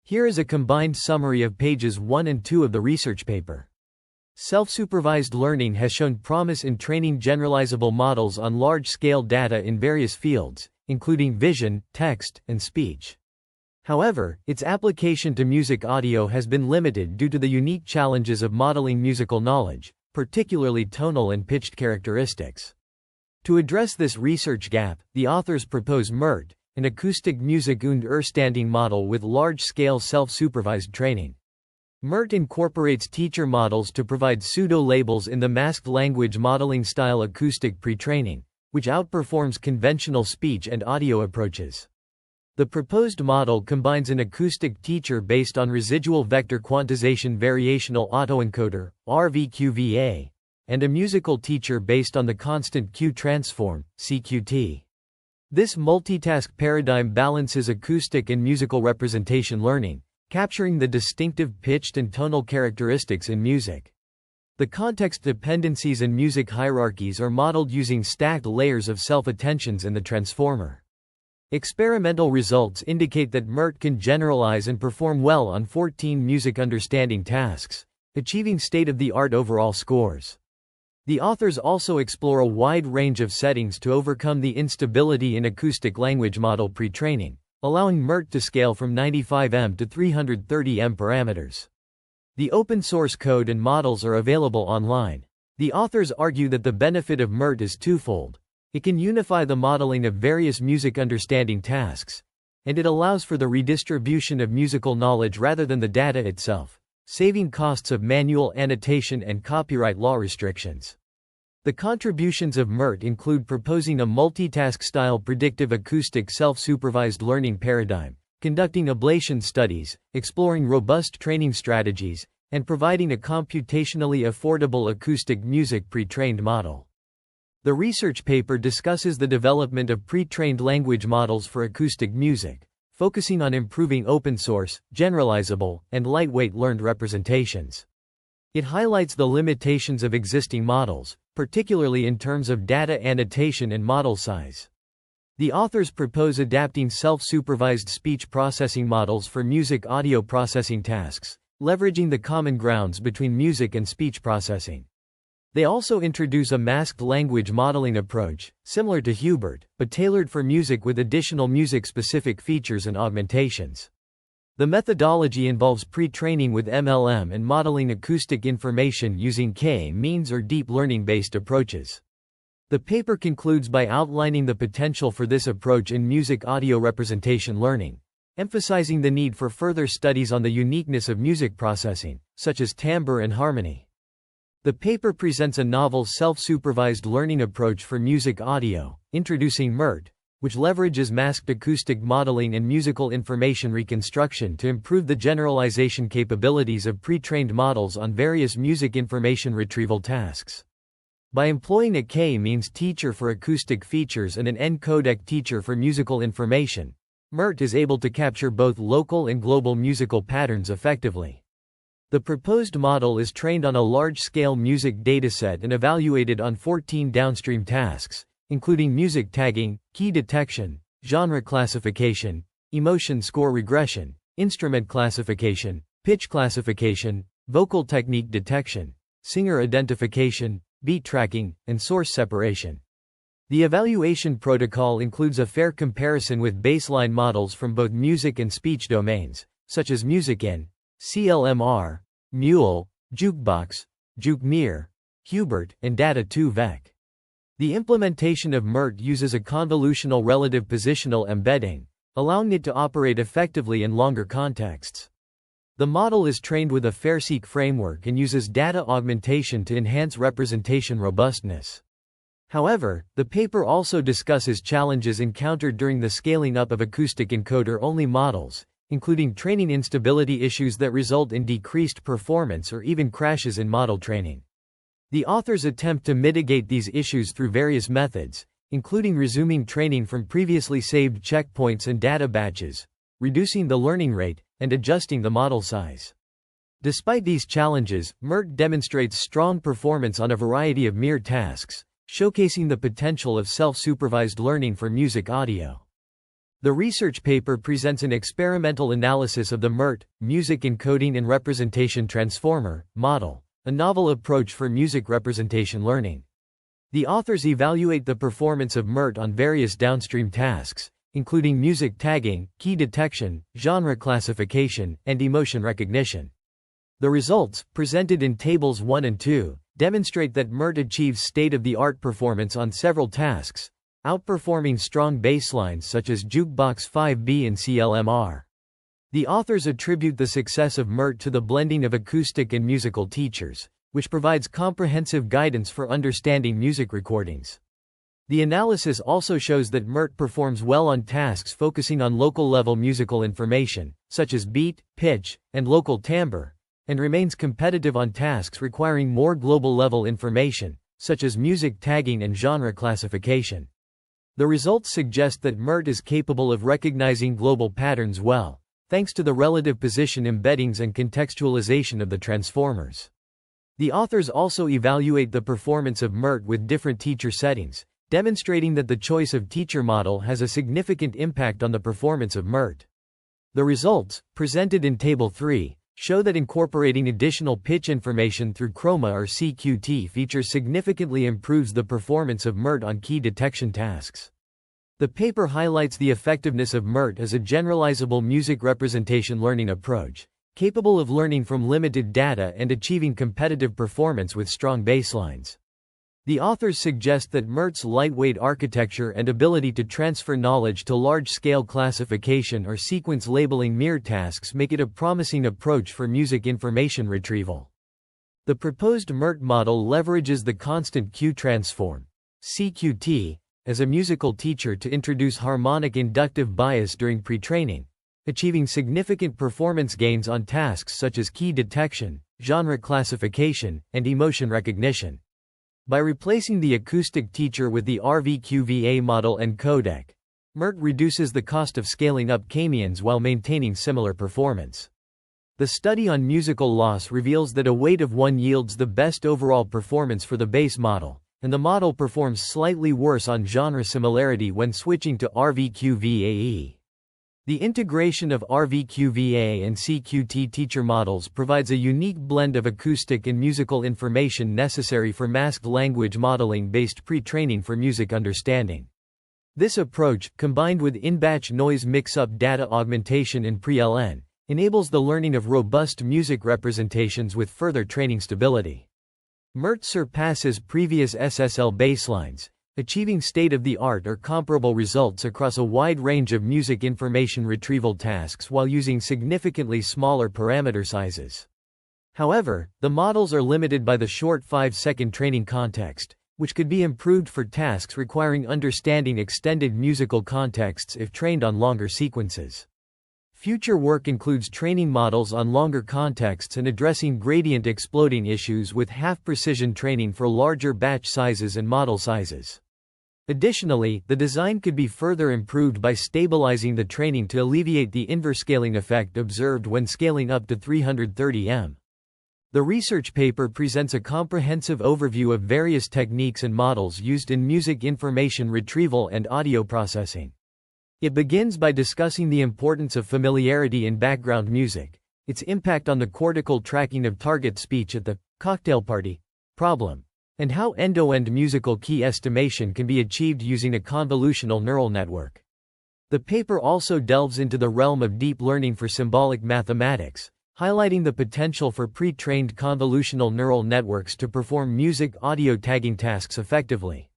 Here is a combined summary of pages 1 and 2 of the research paper. Self-supervised learning has shown promise in training generalizable models on large-scale data in various fields, including vision, text, and speech. However, its application to music audio has been limited due to the unique challenges of modeling musical knowledge, particularly tonal and pitched characteristics. To address this research gap, the authors propose MERT, an acoustic music und Erstanding model with large-scale self-supervised training. MERT incorporates teacher models to provide pseudo-labels in the masked language modeling style acoustic pre-training, which outperforms conventional speech and audio approaches. The proposed model combines an acoustic teacher based on Residual Vector Quantisation Variational AutoEncoder, RVQ-VAE, and a musical teacher based on the Constant Q Transform, CQT. This multitask paradigm balances acoustic and musical representation learning, capturing the distinctive pitched and tonal characteristics in music. The context dependencies and music hierarchies are modeled using stacked layers of self-attentions in the transformer. Experimental results indicate that MERT can generalize and perform well on 14 music understanding tasks, achieving state-of-the-art overall scores. The authors also explore a wide range of settings to overcome the instability in acoustic language model pre-training, allowing MERT to scale from 95M to 330M parameters. The open-source code and models are available online. The authors argue that the benefit of MERT is twofold. It can unify the modeling of various music understanding tasks, and it allows for the redistribution of musical knowledge rather than the data itself, saving costs of manual annotation and copyright law restrictions. The contributions of MERT include proposing a multitask-style predictive acoustic self-supervised learning paradigm, conducting ablation studies, exploring robust training strategies, and providing a computationally affordable acoustic music pre-trained model. The research paper discusses the development of pre-trained language models for acoustic music, focusing on improving open-source, generalizable, and lightweight learned representations. It highlights the limitations of existing models, particularly in terms of data annotation and model size. The authors propose adapting self-supervised speech processing models for music audio processing tasks, leveraging the common grounds between music and speech processing. They also introduce a masked language modeling approach, similar to Hubert, but tailored for music with additional music-specific features and augmentations. The methodology involves pre-training with MLM and modeling acoustic information using K-means or deep learning-based approaches. The paper concludes by outlining the potential for this approach in music audio representation learning, emphasizing the need for further studies on the uniqueness of music processing, such as timbre and harmony. The paper presents a novel self-supervised learning approach for music audio, introducing MERT, which leverages masked acoustic modeling and musical information reconstruction to improve the generalization capabilities of pre-trained models on various music information retrieval tasks. By employing a K-means teacher for acoustic features and an N-codec teacher for musical information, MERT is able to capture both local and global musical patterns effectively. The proposed model is trained on a large-scale music dataset and evaluated on 14 downstream tasks, including music tagging, key detection, genre classification, emotion score regression, instrument classification, pitch classification, vocal technique detection, singer identification, beat tracking, and source separation. The evaluation protocol includes a fair comparison with baseline models from both music and speech domains, such as MusicIn, CLMR, Mule, Jukebox, JukeMir, Hubert, and Data2Vec. The implementation of MERT uses a convolutional relative positional embedding, allowing it to operate effectively in longer contexts. The model is trained with a FAIR-seq framework and uses data augmentation to enhance representation robustness. However, the paper also discusses challenges encountered during the scaling up of acoustic encoder-only models, including training instability issues that result in decreased performance or even crashes in model training. The authors attempt to mitigate these issues through various methods, including resuming training from previously saved checkpoints and data batches, reducing the learning rate, and adjusting the model size. Despite these challenges, MERT demonstrates strong performance on a variety of mere tasks, showcasing the potential of self-supervised learning for music audio. The research paper presents an experimental analysis of the MERT, Music Encoding and Representation Transformer, model, a novel approach for music representation learning. The authors evaluate the performance of MERT on various downstream tasks, including music tagging, key detection, genre classification, and emotion recognition. The results, presented in Tables 1 and 2, demonstrate that MERT achieves state-of-the-art performance on several tasks, outperforming strong baselines such as Jukebox 5B and CLMR. The authors attribute the success of MERT to the blending of acoustic and musical teachers, which provides comprehensive guidance for understanding music recordings. The analysis also shows that MERT performs well on tasks focusing on local-level musical information, such as beat, pitch, and local timbre, and remains competitive on tasks requiring more global-level information, such as music tagging and genre classification. The results suggest that MERT is capable of recognizing global patterns well, thanks to the relative position embeddings and contextualization of the transformers. The authors also evaluate the performance of MERT with different teacher settings, demonstrating that the choice of teacher model has a significant impact on the performance of MERT. The results, presented in Table 3, show that incorporating additional pitch information through chroma or CQT features significantly improves the performance of MERT on key detection tasks. The paper highlights the effectiveness of MERT as a generalizable music representation learning approach, capable of learning from limited data and achieving competitive performance with strong baselines. The authors suggest that MERT's lightweight architecture and ability to transfer knowledge to large-scale classification or sequence labeling mere tasks make it a promising approach for music information retrieval. The proposed MERT model leverages the constant Q transform, CQT, as a musical teacher to introduce harmonic inductive bias during pre-training, achieving significant performance gains on tasks such as key detection, genre classification, and emotion recognition. By replacing the acoustic teacher with the RVQ-VAE model and codec, MERT reduces the cost of scaling up k-means while maintaining similar performance. The study on musical loss reveals that a weight of 1 yields the best overall performance for the base model, and the model performs slightly worse on genre similarity when switching to RVQ-VAE. The integration of RVQ-VAE and CQT teacher models provides a unique blend of acoustic and musical information necessary for masked language modeling-based pre-training for music understanding. This approach, combined with in-batch noise mix-up data augmentation in pre-LN, enables the learning of robust music representations with further training stability. MERT surpasses previous SSL baselines, achieving state-of-the-art or comparable results across a wide range of music information retrieval tasks while using significantly smaller parameter sizes. However, the models are limited by the short 5-second training context, which could be improved for tasks requiring understanding extended musical contexts if trained on longer sequences. Future work includes training models on longer contexts and addressing gradient exploding issues with half-precision training for larger batch sizes and model sizes. Additionally, the design could be further improved by stabilizing the training to alleviate the inverse scaling effect observed when scaling up to 330 m. The research paper presents a comprehensive overview of various techniques and models used in music information retrieval and audio processing. It begins by discussing the importance of familiarity in background music, its impact on the cortical tracking of target speech at the cocktail party problem, and how end-to-end musical key estimation can be achieved using a convolutional neural network. The paper also delves into the realm of deep learning for symbolic mathematics, highlighting the potential for pre-trained convolutional neural networks to perform music audio tagging tasks effectively.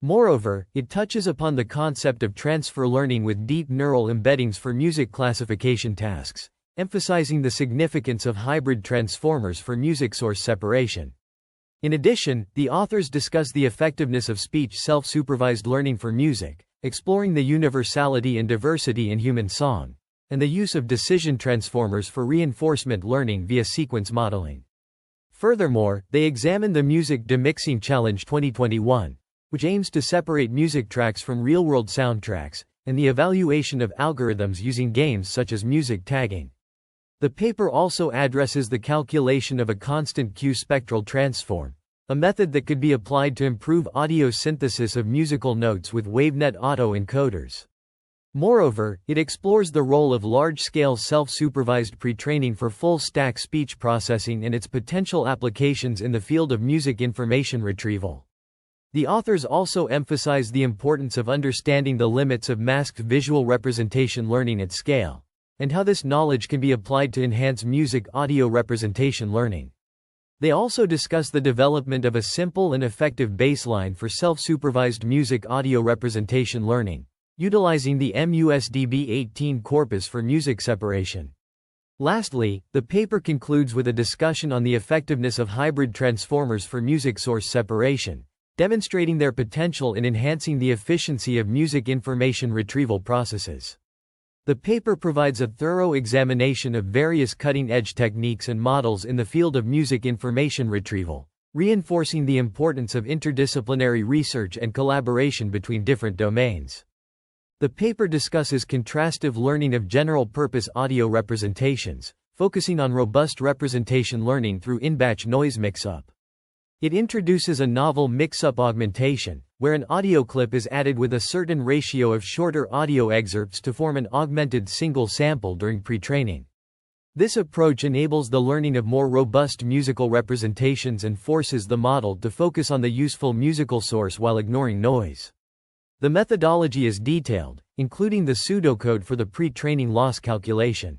Moreover, it touches upon the concept of transfer learning with deep neural embeddings for music classification tasks, emphasizing the significance of hybrid transformers for music source separation. In addition, the authors discuss the effectiveness of speech self-supervised learning for music, exploring the universality and diversity in human song, and the use of decision transformers for reinforcement learning via sequence modeling. Furthermore, they examine the Music Demixing Challenge 2021, which aims to separate music tracks from real-world soundtracks, and the evaluation of algorithms using games such as music tagging. The paper also addresses the calculation of a constant Q spectral transform, a method that could be applied to improve audio synthesis of musical notes with WaveNet autoencoders. Moreover, it explores the role of large-scale self-supervised pre-training for full-stack speech processing and its potential applications in the field of music information retrieval. The authors also emphasize the importance of understanding the limits of masked visual representation learning at scale, and how this knowledge can be applied to enhance music audio representation learning. They also discuss the development of a simple and effective baseline for self-supervised music audio representation learning, utilizing the MUSDB-18 corpus for music separation. Lastly, the paper concludes with a discussion on the effectiveness of hybrid transformers for music source separation, demonstrating their potential in enhancing the efficiency of music information retrieval processes. The paper provides a thorough examination of various cutting-edge techniques and models in the field of music information retrieval, reinforcing the importance of interdisciplinary research and collaboration between different domains. The paper discusses contrastive learning of general-purpose audio representations, focusing on robust representation learning through in-batch noise mix-up. It introduces a novel mix-up augmentation, where an audio clip is added with a certain ratio of shorter audio excerpts to form an augmented single sample during pre-training. This approach enables the learning of more robust musical representations and forces the model to focus on the useful musical source while ignoring noise. The methodology is detailed, including the pseudocode for the pre-training loss calculation.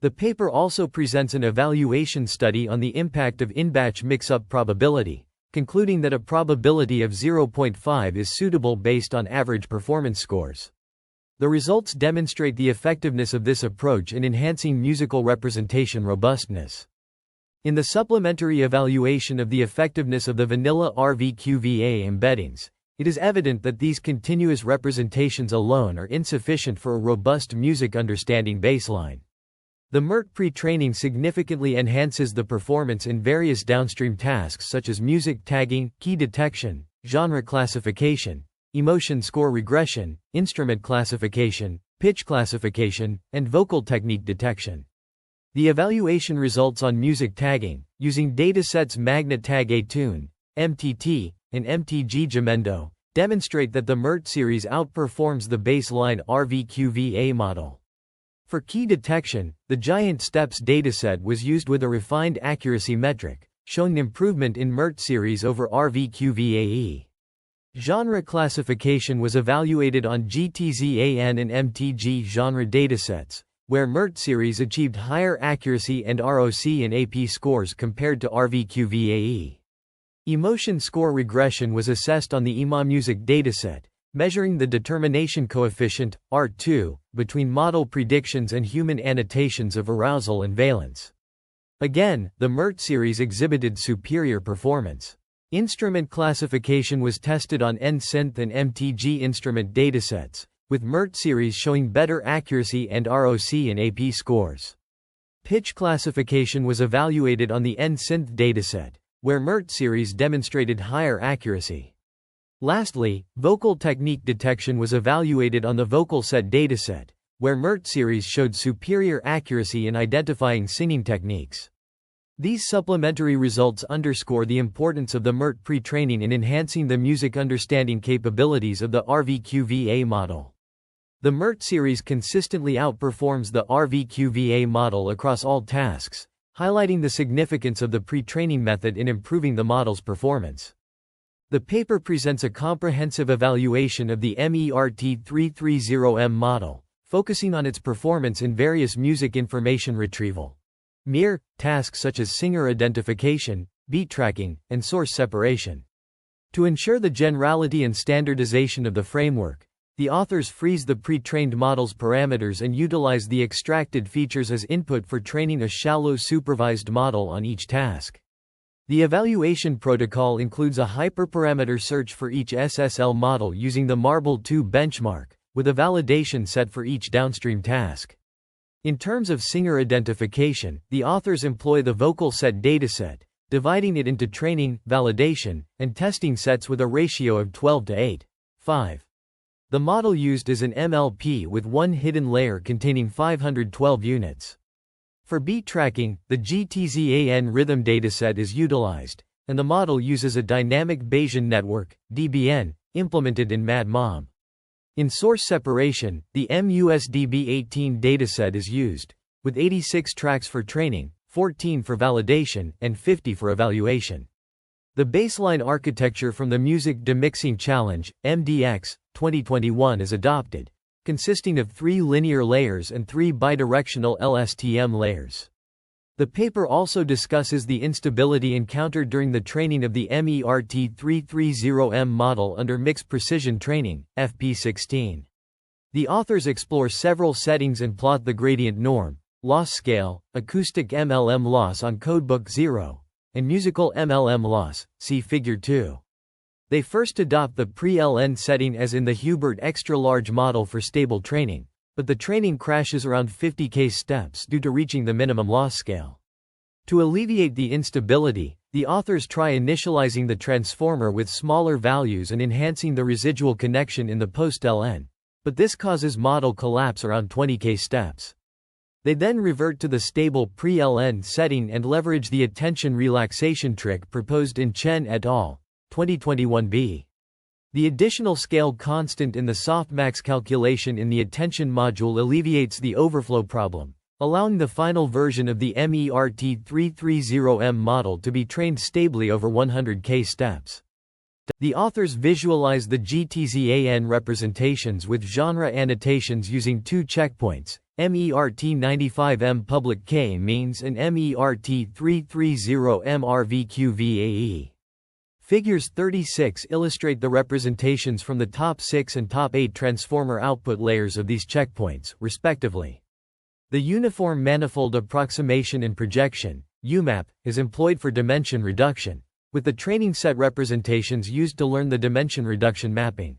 The paper also presents an evaluation study on the impact of in-batch mix-up probability, concluding that a probability of 0.5 is suitable based on average performance scores. The results demonstrate the effectiveness of this approach in enhancing musical representation robustness. In the supplementary evaluation of the effectiveness of the vanilla RVQ-VAE embeddings, it is evident that these continuous representations alone are insufficient for a robust music understanding baseline. The MERT pre-training significantly enhances the performance in various downstream tasks such as music tagging, key detection, genre classification, emotion score regression, instrument classification, pitch classification, and vocal technique detection. The evaluation results on music tagging, using datasets Magnet Tag A-Tune, MTT, and MTG Gemendo, demonstrate that the MERT series outperforms the baseline RVQ-VAE model. For key detection, the Giant Steps dataset was used with a refined accuracy metric, showing improvement in MERT series over RVQ-VAE. Genre classification was evaluated on GTZAN and MTG genre datasets, where MERT series achieved higher accuracy and ROC and AP scores compared to RVQ-VAE. Emotion score regression was assessed on the Emmanouil dataset, measuring the determination coefficient, R2, between model predictions and human annotations of arousal and valence. Again, the MERT series exhibited superior performance. Instrument classification was tested on NSynth and MTG instrument datasets, with MERT series showing better accuracy and ROC and AP scores. Pitch classification was evaluated on the NSynth dataset, where MERT series demonstrated higher accuracy. Lastly, vocal technique detection was evaluated on the vocal set dataset, where MERT series showed superior accuracy in identifying singing techniques. These supplementary results underscore the importance of the MERT pre-training in enhancing the music understanding capabilities of the RVQ-VAE model. The MERT series consistently outperforms the RVQ-VAE model across all tasks, highlighting the significance of the pre-training method in improving the model's performance. The paper presents a comprehensive evaluation of the MERT-330M model, focusing on its performance in various music information retrieval tasks such as singer identification, beat tracking, and source separation. To ensure the generality and standardization of the framework, the authors freeze the pre-trained model's parameters and utilize the extracted features as input for training a shallow supervised model on each task. The evaluation protocol includes a hyperparameter search for each SSL model using the Marble 2 benchmark, with a validation set for each downstream task. In terms of singer identification, the authors employ the vocal set dataset, dividing it into training, validation, and testing sets with a ratio of 12:8:5. The model used is an MLP with one hidden layer containing 512 units. For beat tracking, the GTZAN rhythm dataset is utilized, and the model uses a dynamic Bayesian network, DBN, implemented in MadMom. In source separation, the MUSDB-18 dataset is used, with 86 tracks for training, 14 for validation, and 50 for evaluation. The baseline architecture from the Music Demixing Challenge, MDX, 2021 is adopted, consisting of 3 linear layers and 3 bidirectional LSTM layers. The paper also discusses the instability encountered during the training of the MERT-330M model under mixed precision training, FP16. The authors explore several settings and plot the gradient norm, loss scale, acoustic MLM loss on Codebook 0, and musical MLM loss, see Figure 2. They first adopt the pre-LN setting as in the Hubert extra-large model for stable training, but the training crashes around 50 case steps due to reaching the minimum loss scale. To alleviate the instability, the authors try initializing the transformer with smaller values and enhancing the residual connection in the post-LN, but this causes model collapse around 20 case steps. They then revert to the stable pre-LN setting and leverage the attention relaxation trick proposed in Chen et al. 2021b. The additional scale constant in the softmax calculation in the attention module alleviates the overflow problem, allowing the final version of the MERT-330M model to be trained stably over 100K steps. The authors visualize the GTZAN representations with genre annotations using 2 checkpoints, MERT95M public K means and MERT330M RVQ-VAE. Figures 36 illustrate the representations from the top 6 and top 8 transformer output layers of these checkpoints, respectively. The Uniform Manifold Approximation and Projection, UMAP, is employed for dimension reduction, with the training set representations used to learn the dimension reduction mapping.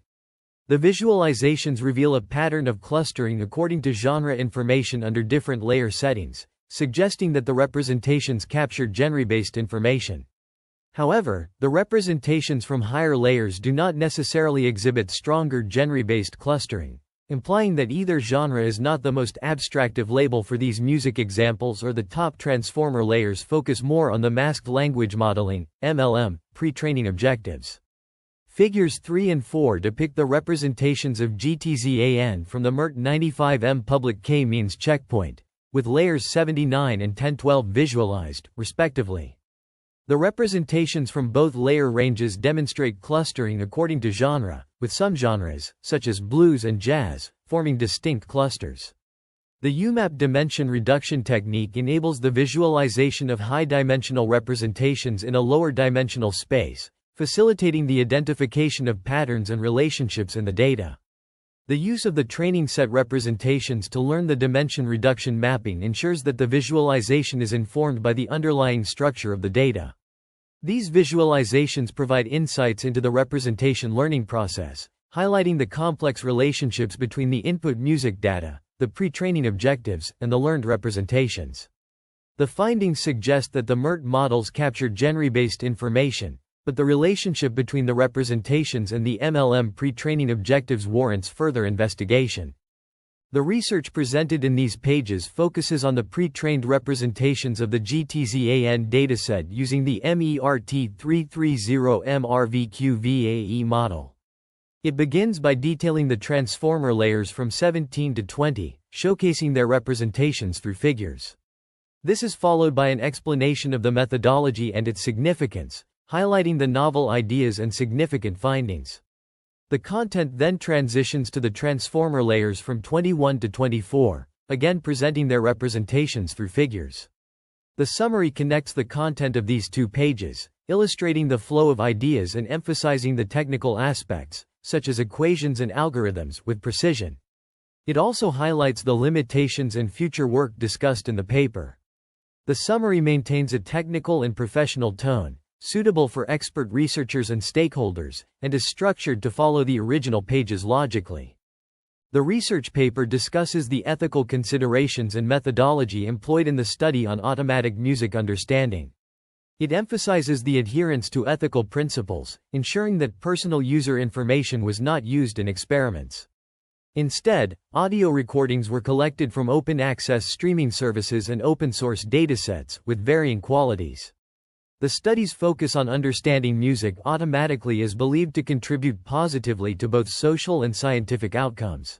The visualizations reveal a pattern of clustering according to genre information under different layer settings, suggesting that the representations capture genre-based information. However, the representations from higher layers do not necessarily exhibit stronger genre-based clustering, implying that either genre is not the most abstractive label for these music examples, or the top transformer layers focus more on the masked language modeling, MLM, pre-training objectives. Figures 3 and 4 depict the representations of GTZAN from the MERT95M public K-means checkpoint, with layers 79 and 1012 visualized, respectively. The representations from both layer ranges demonstrate clustering according to genre, with some genres, such as blues and jazz, forming distinct clusters. The UMAP dimension reduction technique enables the visualization of high-dimensional representations in a lower-dimensional space, facilitating the identification of patterns and relationships in the data. The use of the training set representations to learn the dimension reduction mapping ensures that the visualization is informed by the underlying structure of the data. These visualizations provide insights into the representation learning process, highlighting the complex relationships between the input music data, the pre-training objectives, and the learned representations. The findings suggest that the MERT models capture genre-based information, but the relationship between the representations and the MLM pre-training objectives warrants further investigation. The research presented in these pages focuses on the pre-trained representations of the GTZAN dataset using the MERT330M RVQ-VAE model. It begins by detailing the transformer layers from 17 to 20, showcasing their representations through figures. This is followed by an explanation of the methodology and its significance, highlighting the novel ideas and significant findings. The content then transitions to the transformer layers from 21 to 24, again presenting their representations through figures. The summary connects the content of these 2 pages, illustrating the flow of ideas and emphasizing the technical aspects, such as equations and algorithms, with precision. It also highlights the limitations and future work discussed in the paper. The summary maintains a technical and professional tone, suitable for expert researchers and stakeholders, and is structured to follow the original pages logically. The research paper discusses the ethical considerations and methodology employed in the study on automatic music understanding. It emphasizes the adherence to ethical principles, ensuring that personal user information was not used in experiments. Instead, audio recordings were collected from open-access streaming services and open-source datasets with varying qualities. The study's focus on understanding music automatically is believed to contribute positively to both social and scientific outcomes.